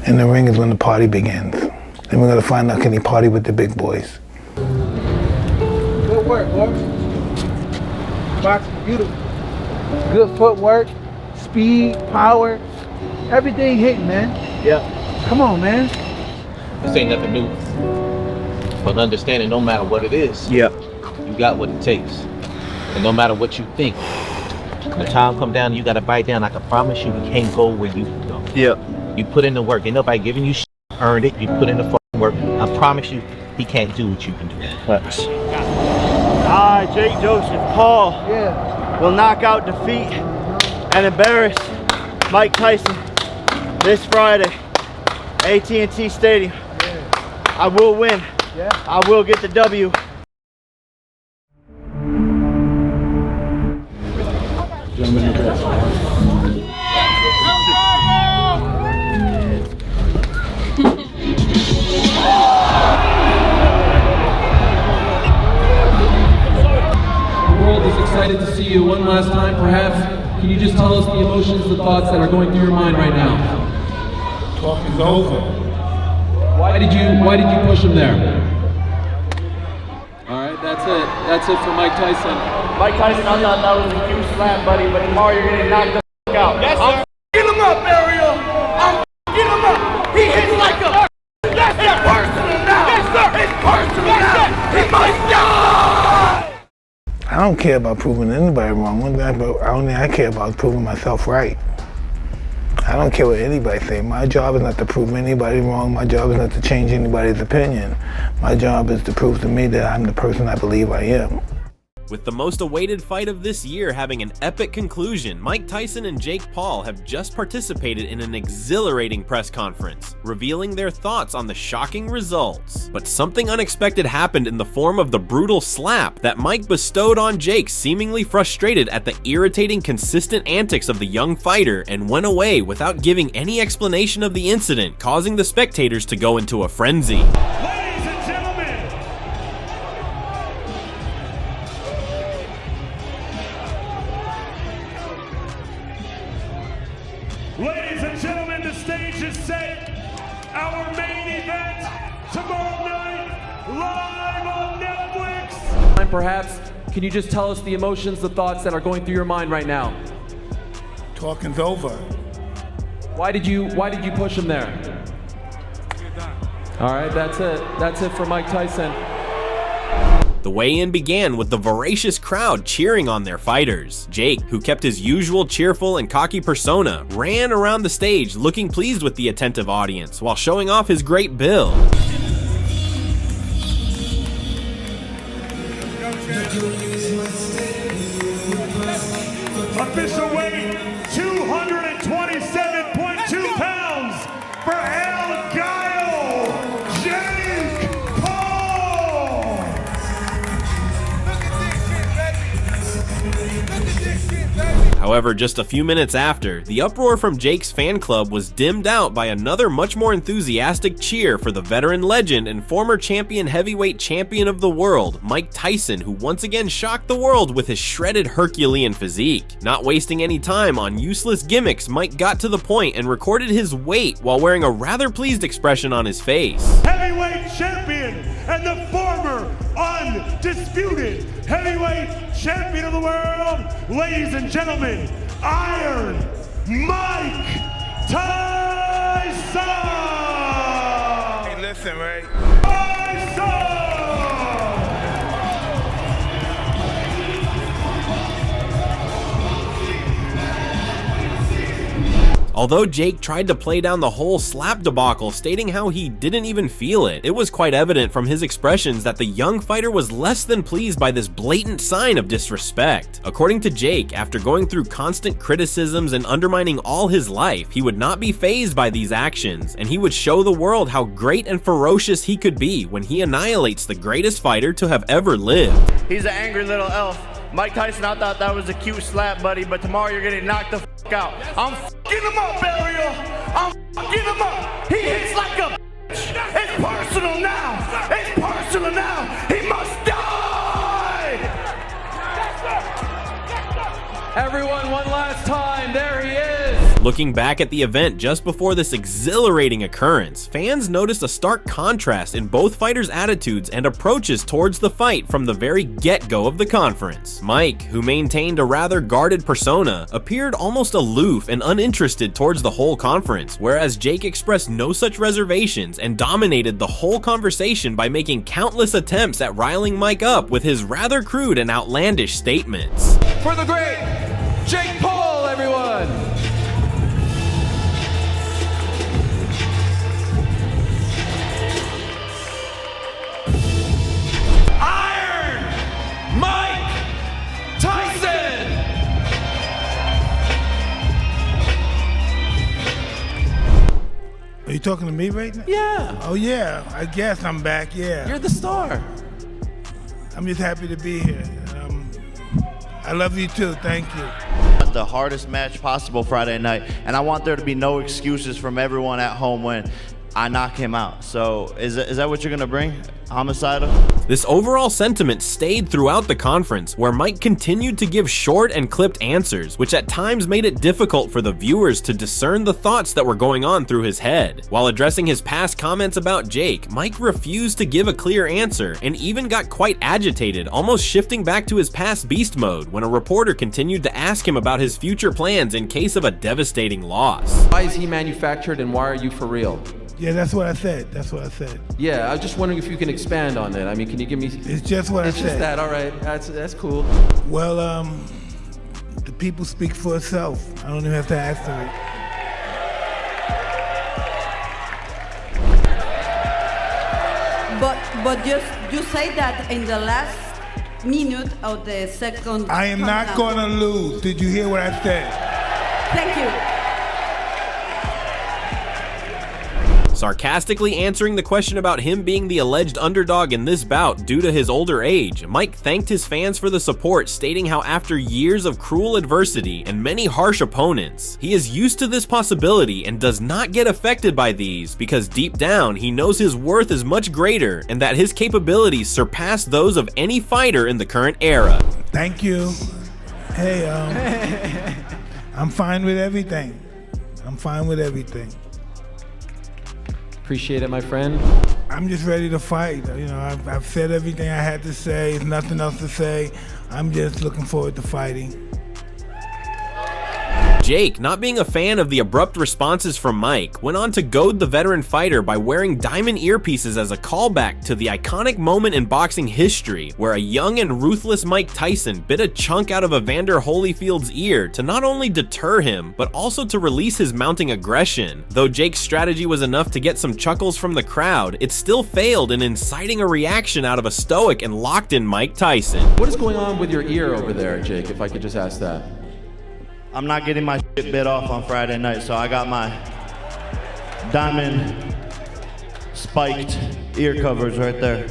In the ring is when the party begins. Then we're gonna find out, can he party with the big boys? Good work, boy. Boxing, beautiful. Good footwork, speed, power, everything hitting, man. Yeah. Come on, man. This ain't nothing new. But understanding, no matter what it is, Yeah. you got what it takes. And no matter what you think, when the time come down, you gotta bite down. I can promise you, you can't go where you go. Yeah. You put in the work. Ain't nobody giving you shit. Earned it. You put in the fucking work. I promise you, he can't do what you can do. Thanks. I, Jake Joseph Paul, will knock out, defeat, and embarrass Mike Tyson this Friday, AT&T Stadium. I will win. I will get the W. Excited to see you one last time. Perhaps, can you just tell us the emotions, the thoughts that are going through your mind right now? Talk is over. Why did you push him there? All right, that's it. That's it for Mike Tyson. Mike Tyson, I thought that was a huge slap, buddy, but tomorrow you're getting knocked the f*** out. Yes, I'm f***ing him up, Ariel. I'm f***ing him up. He hits like a Yes, sir. It's personal now. Yes, sir. It's personal now. He must die. I don't care about proving anybody wrong. One thing I care about is proving myself right. I don't care what anybody say. My job is not to prove anybody wrong. My job is not to change anybody's opinion. My job is to prove to me that I'm the person I believe I am. With the most awaited fight of this year having an epic conclusion, Mike Tyson and Jake Paul have just participated in an exhilarating press conference, revealing their thoughts on the shocking results. But something unexpected happened in the form of the brutal slap that Mike bestowed on Jake, seemingly frustrated at the irritating, consistent antics of the young fighter, and went away without giving any explanation of the incident, causing the spectators to go into a frenzy. Ladies and gentlemen, the stage is set. Our main event tomorrow night, live on Netflix. Perhaps, can you just tell us the emotions, the thoughts that are going through your mind right now? Talking's over. Why did you push him there? All right, that's it. That's it for Mike Tyson. The weigh-in began with the voracious crowd cheering on their fighters. Jake, who kept his usual cheerful and cocky persona, ran around the stage looking pleased with the attentive audience while showing off his great build. Official weight, 227.2 pounds for El Gallo, Jake Paul. However, just a few minutes after, the uproar from Jake's fan club was dimmed out by another much more enthusiastic cheer for the veteran legend and former champion heavyweight champion of the world, Mike Tyson, who once again shocked the world with his shredded Herculean physique. Not wasting any time on useless gimmicks, Mike got to the point and recorded his weight while wearing a rather pleased expression on his face. Heavyweight champion and the former undisputed heavyweight champion of the world, ladies and gentlemen, Iron Mike Tyson! Hey, listen, right? Tyson! Although Jake tried to play down the whole slap debacle, stating how he didn't even feel it, it was quite evident from his expressions that the young fighter was less than pleased by this blatant sign of disrespect. According to Jake, after going through constant criticisms and undermining all his life, he would not be fazed by these actions, and he would show the world how great and ferocious he could be when he annihilates the greatest fighter to have ever lived. He's an angry little elf. Mike Tyson, I thought that was a cute slap, buddy, but tomorrow you're getting knocked the f*** out. I'm f***ing him up, Ariel. I'm f***ing him up. He hits like a bitch. It's personal now. It's personal now. He must die. Everyone, one last time, there he is. Looking back at the event just before this exhilarating occurrence, fans noticed a stark contrast in both fighters' attitudes and approaches towards the fight from the very get-go of the conference. Mike, who maintained a rather guarded persona, appeared almost aloof and uninterested towards the whole conference, whereas Jake expressed no such reservations and dominated the whole conversation by making countless attempts at riling Mike up with his rather crude and outlandish statements. For the great Jake Paul, everyone! Iron Mike Tyson! Are you talking to me right now? Yeah, Oh yeah, I guess I'm back, yeah. you're the star. I'm just happy to be here. I love you too, thank you. The hardest match possible Friday night, and I want there to be no excuses from everyone at home when I knock him out. So is that what you're gonna bring? Homicidal? This overall sentiment stayed throughout the conference, where Mike continued to give short and clipped answers, which at times made it difficult for the viewers to discern the thoughts that were going on through his head. While addressing his past comments about Jake, Mike refused to give a clear answer and even got quite agitated, almost shifting back to his past beast mode when a reporter continued to ask him about his future plans in case of a devastating loss. Why is he manufactured and why are you for real? Yeah, that's what I said. That's what I said. Yeah, I was just wondering if you can expand on it. I mean, can you give me... It's just what It's I just said. that, all right. That's cool. Well, the people speak for itself. I don't even have to ask them. But you say that in the last minute of the second. I am not countdown. gonna lose. Did you hear what I said? Thank you. Sarcastically answering the question about him being the alleged underdog in this bout due to his older age, Mike thanked his fans for the support, stating how after years of cruel adversity and many harsh opponents, he is used to this possibility and does not get affected by these because deep down he knows his worth is much greater and that his capabilities surpass those of any fighter in the current era. Thank you. Hey, I'm fine with everything. I'm fine with everything. Appreciate it, my friend. I'm just ready to fight. You know, I've said everything I had to say. There's nothing else to say. I'm just looking forward to fighting. Jake, not being a fan of the abrupt responses from Mike, went on to goad the veteran fighter by wearing diamond earpieces as a callback to the iconic moment in boxing history where a young and ruthless Mike Tyson bit a chunk out of Evander Holyfield's ear to not only deter him, but also to release his mounting aggression. Though Jake's strategy was enough to get some chuckles from the crowd, it still failed in inciting a reaction out of a stoic and locked-in Mike Tyson. What is going on with your ear over there, Jake, if I could just ask that? I'm not getting my shit bit off on Friday night, so I got my diamond spiked ear covers right there.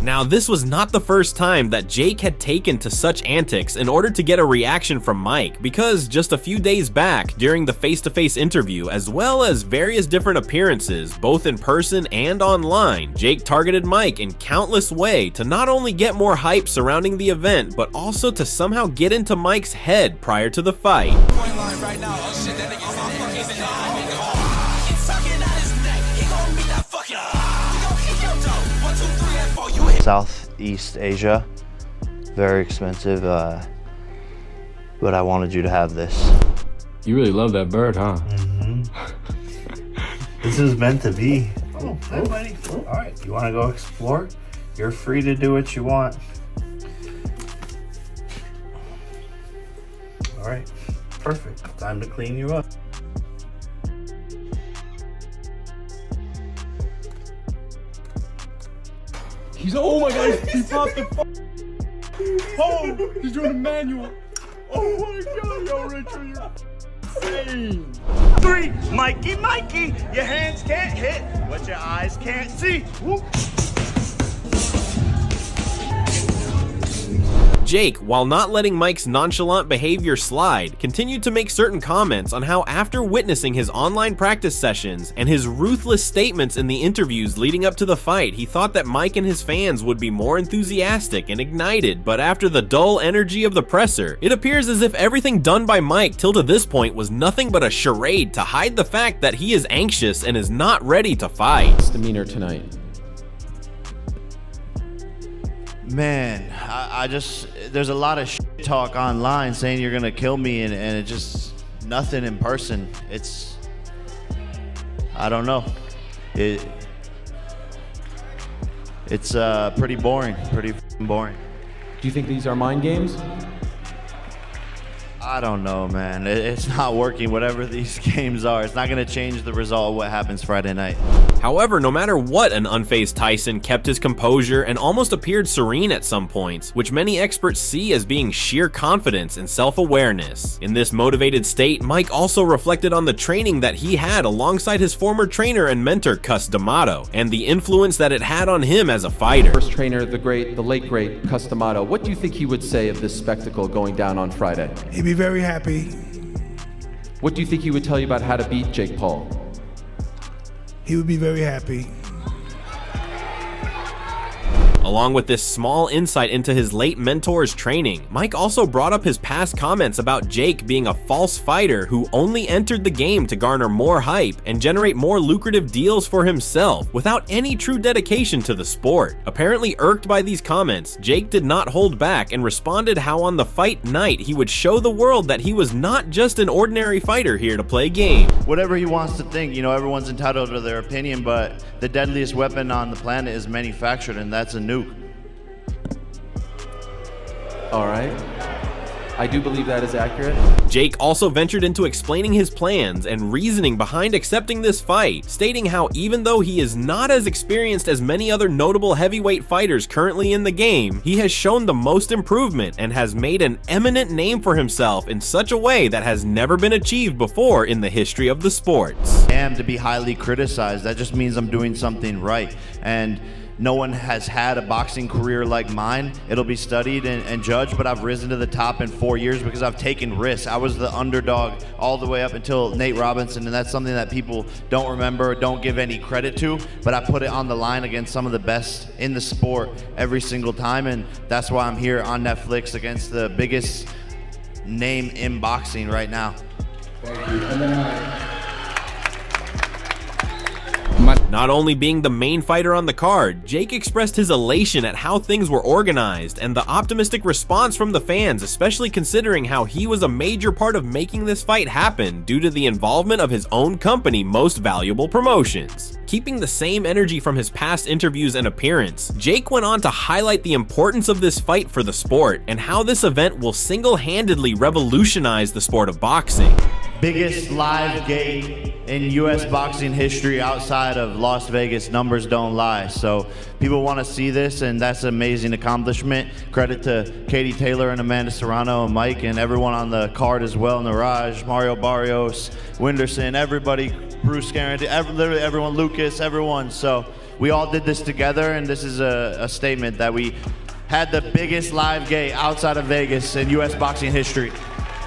Now, this was not the first time that Jake had taken to such antics in order to get a reaction from Mike, because just a few days back, during the face-to-face interview, as well as various different appearances, both in person and online, Jake targeted Mike in countless ways to not only get more hype surrounding the event, but also to somehow get into Mike's head prior to the fight. Southeast Asia, very expensive, but I wanted you to have this. You really love that bird, huh? This is meant to be. Oh, hey buddy. All right, you want to go explore? You're free to do what you want. All right, perfect. Time to clean you up. Oh my god, he popped the Oh, he's doing a manual. Oh my god, yo, Richard, you're insane. 3, Mikey, your hands can't hit what your eyes can't see. Whoop. Jake, while not letting Mike's nonchalant behavior slide, continued to make certain comments on how after witnessing his online practice sessions and his ruthless statements in the interviews leading up to the fight, he thought that Mike and his fans would be more enthusiastic and ignited, but after the dull energy of the presser, it appears as if everything done by Mike till to this point was nothing but a charade to hide the fact that he is anxious and is not ready to fight. Demeanor tonight. Man, I just, there's a lot of shit talk online saying you're gonna kill me, and it just, nothing in person. It's, I don't know. It's pretty boring, pretty boring. Do you think these are mind games? I don't know, man. It's not working, whatever these games are. It's not going to change the result of what happens Friday night. However, no matter what, an unfazed Tyson kept his composure and almost appeared serene at some points, which many experts see as being sheer confidence and self-awareness. In this motivated state, Mike also reflected on the training that he had alongside his former trainer and mentor, Cus D'Amato, and the influence that it had on him as a fighter. First trainer, the late great Cus D'Amato. What do you think he would say of this spectacle going down on Friday? He'd be very happy. What do you think he would tell you about how to beat Jake Paul? He would be very happy. Along with this small insight into his late mentor's training, Mike also brought up his past comments about Jake being a false fighter who only entered the game to garner more hype and generate more lucrative deals for himself without any true dedication to the sport. Apparently irked by these comments, Jake did not hold back and responded how on the fight night he would show the world that he was not just an ordinary fighter here to play games. Whatever he wants to think, you know, everyone's entitled to their opinion, but the deadliest weapon on the planet is manufactured, and that's a nuke. All right. I do believe that is accurate. Jake also ventured into explaining his plans and reasoning behind accepting this fight, stating how even though he is not as experienced as many other notable heavyweight fighters currently in the game, he has shown the most improvement and has made an eminent name for himself in such a way that has never been achieved before in the history of the sports. To be highly criticized, that just means I'm doing something right. And no one has had a boxing career like mine. It'll be studied and judged, but I've risen to the top in 4 years because I've taken risks. I was the underdog all the way up until Nate Robinson, and that's something that people don't remember, don't give any credit to, but I put it on the line against some of the best in the sport every single time, and that's why I'm here on Netflix against the biggest name in boxing right now. Thank you. And then Not only being the main fighter on the card, Jake expressed his elation at how things were organized and the optimistic response from the fans, especially considering how he was a major part of making this fight happen due to the involvement of his own company, Most Valuable Promotions. Keeping the same energy from his past interviews and appearance, Jake went on to highlight the importance of this fight for the sport and how this event will single-handedly revolutionize the sport of boxing. Biggest live gate in U.S. boxing history outside of Las Vegas. Numbers don't lie. So people want to see this, and that's an amazing accomplishment. Credit to Katie Taylor and Amanda Serrano and Mike and everyone on the card as well. Niraj, Mario Barrios, Winderson, everybody, Bruce Guarantee, literally everyone, Lucas, everyone. So we all did this together, and this is a statement that we had the biggest live gate outside of Vegas in U.S. boxing history.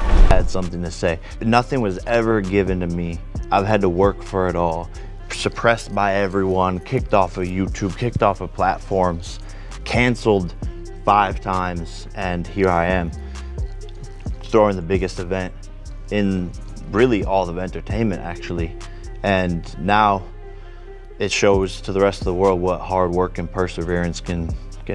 I had something to say. Nothing was ever given to me. I've had to work for it all. Suppressed by everyone, kicked off of YouTube, kicked off of platforms, canceled 5 times, and here I am, throwing the biggest event in really all of entertainment, actually. And now it shows to the rest of the world what hard work and perseverance can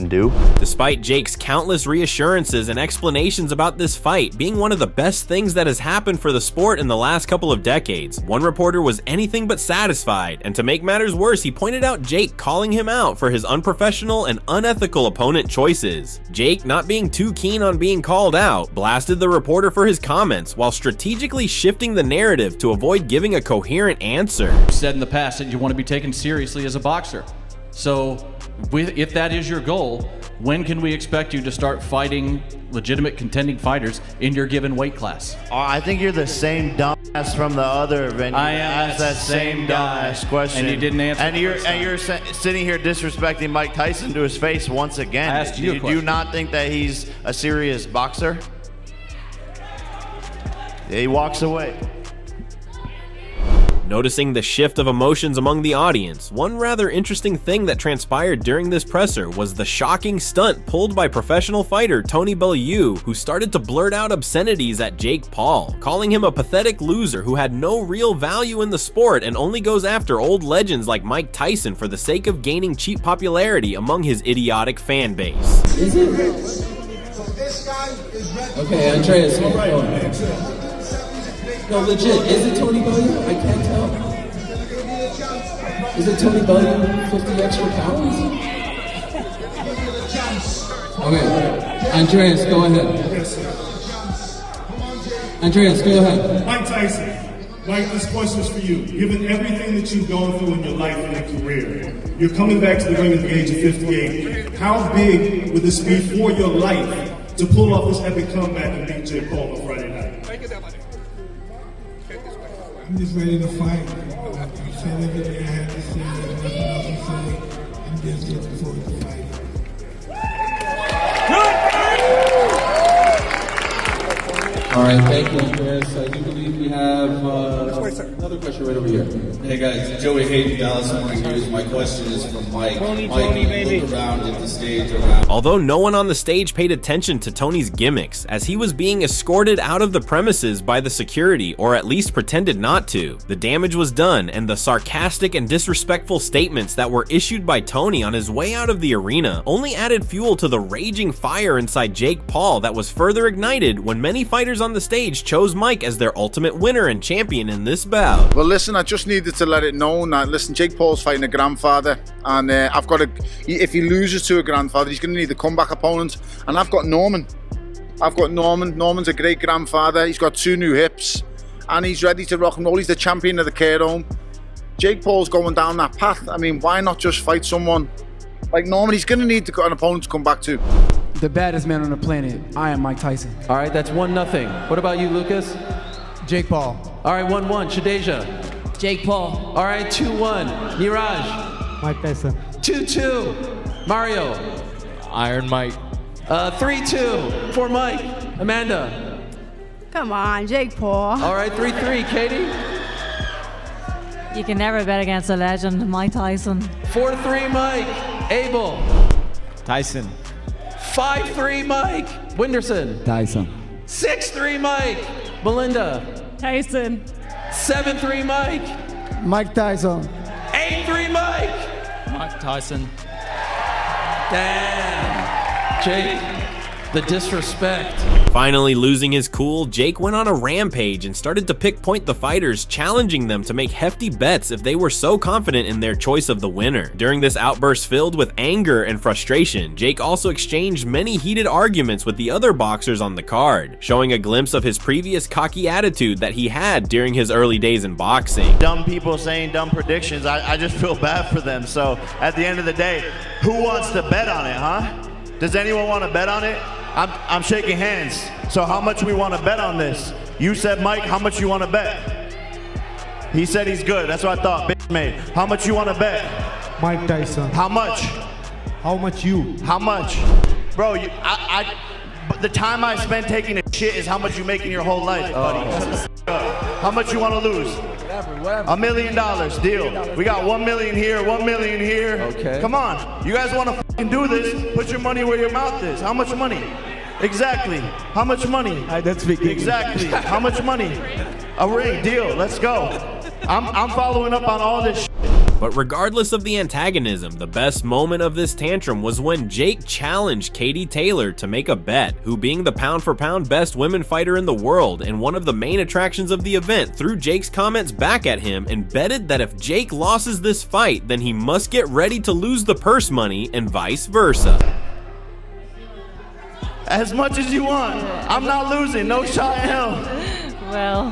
do. Despite Jake's countless reassurances and explanations about this fight being one of the best things that has happened for the sport in the last couple of decades, one reporter was anything but satisfied, and to make matters worse, he pointed out Jake calling him out for his unprofessional and unethical opponent choices. Jake, not being too keen on being called out, blasted the reporter for his comments while strategically shifting the narrative to avoid giving a coherent answer. You said in the past that you want to be taken seriously as a boxer. So if that is your goal, When can we expect you to start fighting legitimate contending fighters in your given weight class? I think you're the same dumbass from the other venue. I am asked that same dumbass question. And you didn't answer. And you're sitting here disrespecting Mike Tyson to his face once again. I asked you a question. Do you not think that he's a serious boxer? Yeah, he walks away. Noticing the shift of emotions among the audience, one rather interesting thing that transpired during this presser was the shocking stunt pulled by professional fighter Tony Bellew, who started to blurt out obscenities at Jake Paul, calling him a pathetic loser who had no real value in the sport and only goes after old legends like Mike Tyson for the sake of gaining cheap popularity among his idiotic fan base. Is it? Okay, Andreas, hold on. No, legit, is it Tony Bellew? I can't tell. Is it Tony Bellew 50 extra pounds? Okay, Andreas, go ahead. Andreas, go ahead. Mike Tyson, Mike, this question is for you. Given everything that you've gone through in your life and your career, you're coming back to the ring at the age of 58. How big would this be for your life to pull off this epic comeback and beat Jake Paul on Friday night? I'm just ready to fight. I said everything I had to say. There's nothing else to say. I'm just looking forward to fighting. All right, thank you, Andreas. I do believe we have another question right over here. Hey guys, Joey Hayden, Dallas Morning News. My question is from Mike. Mike, look around at the stage around. Although no one on the stage paid attention to Tony's gimmicks, as he was being escorted out of the premises by the security, or at least pretended not to, the damage was done, and the sarcastic and disrespectful statements that were issued by Tony on his way out of the arena only added fuel to the raging fire inside Jake Paul that was further ignited when many fighters on the stage chose Mike as their ultimate winner and champion in this bout. Well, listen, I just needed to let it known that, listen, Jake Paul's fighting a grandfather, and if he loses to a grandfather, he's going to need a comeback opponent, and I've got Norman. Norman's a great grandfather. He's got 2 new hips, and he's ready to rock and roll. He's the champion of the care home. Jake Paul's going down that path. I mean, why not just fight someone like Norman? He's going to need an opponent to come back to. The baddest man on the planet. I am Mike Tyson. All right, that's 1-0. What about you, Lucas? Jake Paul. All right, 1-1. Shadeja. Jake Paul. All right, 2-1. Niraj. Mike Tyson. 2-2. Mario. Iron Mike. 3-2 for Mike. Amanda. Come on, Jake Paul. All right, 3-3. Katie. You can never bet against a legend, Mike Tyson. 4-3, Mike. Abel. Tyson. 5-3, Mike. Winderson. Tyson. 6-3, Mike. Belinda. Tyson. 7-3, Mike. Mike Tyson. 8-3, Mike. Mike Tyson. Damn. Jake, the disrespect. Finally losing his cool, Jake went on a rampage and started to pick-point the fighters, challenging them to make hefty bets if they were so confident in their choice of the winner. During this outburst filled with anger and frustration, Jake also exchanged many heated arguments with the other boxers on the card, showing a glimpse of his previous cocky attitude that he had during his early days in boxing. Dumb people saying dumb predictions, I just feel bad for them. So at the end of the day, who wants to bet on it, huh? Does anyone want to bet on it? I'm shaking hands. So how much we want to bet on this? You said, Mike, how much you want to bet? He said he's good. That's what I thought. Bitch made. How much you want to bet? Mike Tyson. How much? How much you? How much? Bro, but the time I spent taking a shit is how much you make in your whole life, buddy. How much you want to lose? Whatever. $1 million, deal. We got 1 million here, 1 million here. Okay. Come on, you guys want to fucking do this? Put your money where your mouth is. How much money? Exactly. How much money? That's big. Exactly. How much money? A ring, deal. Let's go. I'm following up on all this shit. But regardless of the antagonism, the best moment of this tantrum was when Jake challenged Katie Taylor to make a bet, who being the pound-for-pound best women fighter in the world and one of the main attractions of the event, threw Jake's comments back at him and betted that if Jake loses this fight, then he must get ready to lose the purse money and vice versa. As much as you want. I'm not losing. No shot in hell. Well,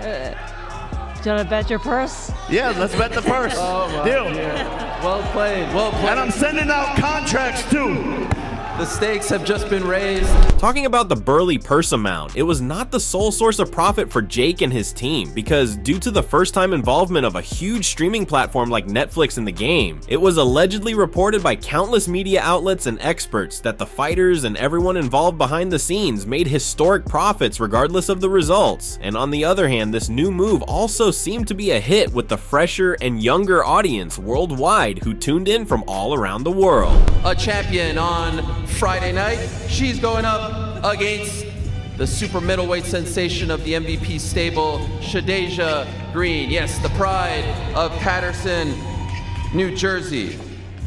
do you want to bet your purse? Yeah, let's bet the purse. Oh my Deal. God. Well played. Well played. And I'm sending out contracts too. The stakes have just been raised. Talking about the burly purse amount, it was not the sole source of profit for Jake and his team, because due to the first-time involvement of a huge streaming platform like Netflix in the game, it was allegedly reported by countless media outlets and experts that the fighters and everyone involved behind the scenes made historic profits regardless of the results. And on the other hand, this new move also seemed to be a hit with the fresher and younger audience worldwide who tuned in from all around the world. A champion on Friday night. She's going up against the super middleweight sensation of the MVP stable, Shadeja Green. Yes, the pride of Patterson, New Jersey.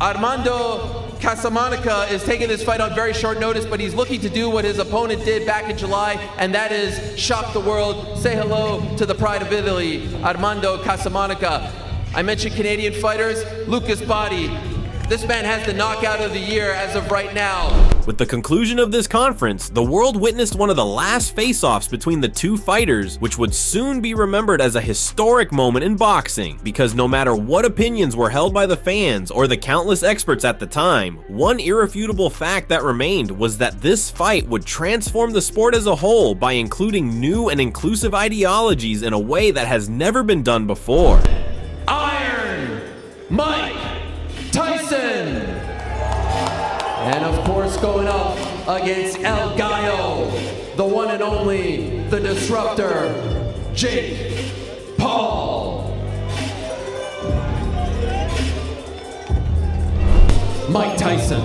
Armando Casamonica is taking this fight on very short notice, but he's looking to do what his opponent did back in July, and that is shock the world. Say hello to the pride of Italy, Armando Casamonica. I mentioned Canadian fighters, Lucas Body. This man has the knockout of the year as of right now. With the conclusion of this conference, the world witnessed one of the last face-offs between the two fighters, which would soon be remembered as a historic moment in boxing, because no matter what opinions were held by the fans or the countless experts at the time, one irrefutable fact that remained was that this fight would transform the sport as a whole by including new and inclusive ideologies in a way that has never been done before. Iron Mike Tyson! And of course, going up against El Gallo, the one and only, the disruptor, Jake Paul. Mike Tyson.